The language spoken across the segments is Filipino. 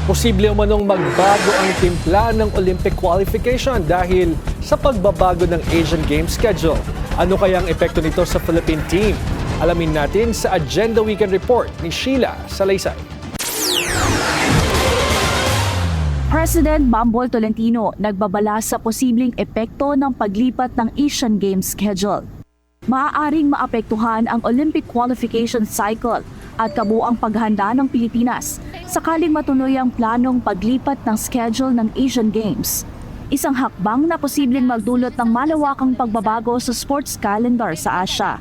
Posible umanong magbago ang timpla ng Olympic qualification dahil sa pagbabago ng Asian Games schedule. Ano kaya ang epekto nito sa Philippine team? Alamin natin sa Agenda Weekend Report ni Sheila Salaysay. President Bambol Tolentino nagbabala sa posibleng epekto ng paglipat ng Asian Games schedule. Maaaring maapektuhan ang Olympic qualification cycle at kabuuang paghahanda ng Pilipinas sakaling matuloy ang planong paglipat ng schedule ng Asian Games. Isang hakbang na posibleng magdulot ng malawakang pagbabago sa sports calendar sa Asia.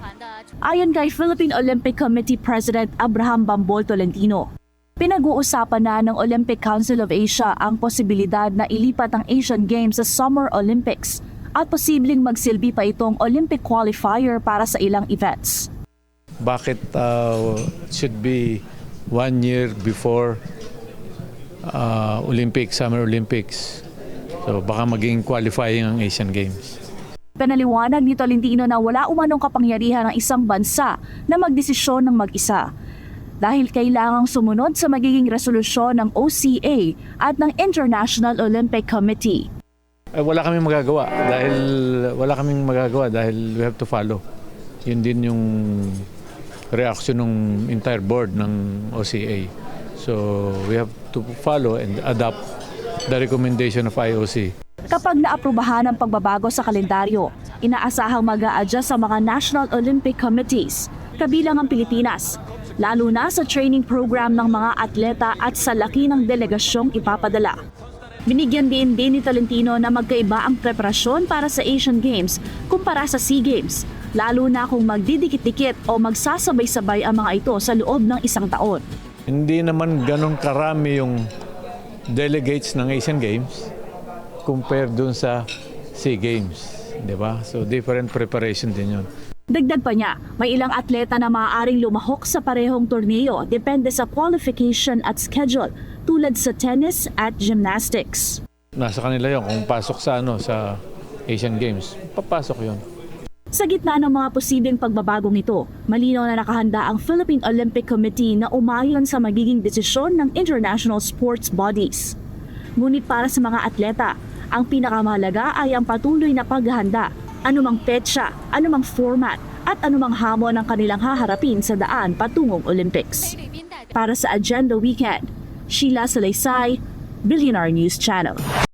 Ayon kay Philippine Olympic Committee President Abraham Bambol Tolentino, pinag-uusapan na ng Olympic Council of Asia ang posibilidad na ilipat ang Asian Games sa Summer Olympics at posibleng magsilbi pa itong Olympic qualifier para sa ilang events. Bakit should be 1 year before Summer Olympics? So baka maging qualifying ang Asian Games. Pinaliwanag ni Tolentino na wala umanong kapangyarihan ng isang bansa na magdesisyon ng mag-isa dahil kailangang sumunod sa magiging resolusyon ng OCA at ng International Olympic Committee. Wala kaming magagawa dahil we have to follow. Yun din yung reaction ng entire board ng OCA. So we have to follow and adopt the recommendation of IOC. Kapag naaprubahan ang pagbabago sa kalendaryo, inaasahang mag-a-adjust sa mga National Olympic Committees, kabilang ang Pilipinas, lalo na sa training program ng mga atleta at sa laki ng delegasyong ipapadala. Binigyan din ni Tolentino na magkaiba ang preparasyon para sa Asian Games kumpara sa SEA Games, lalo na kung magdidikit-dikit o magsasabay-sabay ang mga ito sa loob ng isang taon. Hindi naman ganun karami yung delegates ng Asian Games compared dun sa SEA Games, di ba? So different preparation din yun. Dagdag pa niya, may ilang atleta na maaaring lumahok sa parehong torneo depende sa qualification at schedule tulad sa tennis at gymnastics. Nasa kanila yun, kung pasok sa Asian Games, papasok yun. Sa gitna ng mga posibleng pagbabagong ito, malinaw na nakahanda ang Philippine Olympic Committee na umayon sa magiging desisyon ng international sports bodies. Ngunit para sa mga atleta, ang pinakamahalaga ay ang patuloy na paghahanda, anumang petsa, anumang format, at anumang hamon ang kanilang haharapin sa daan patungong Olympics. Para sa Agenda Weekend, Sheila Salaysay, Billionaire News Channel.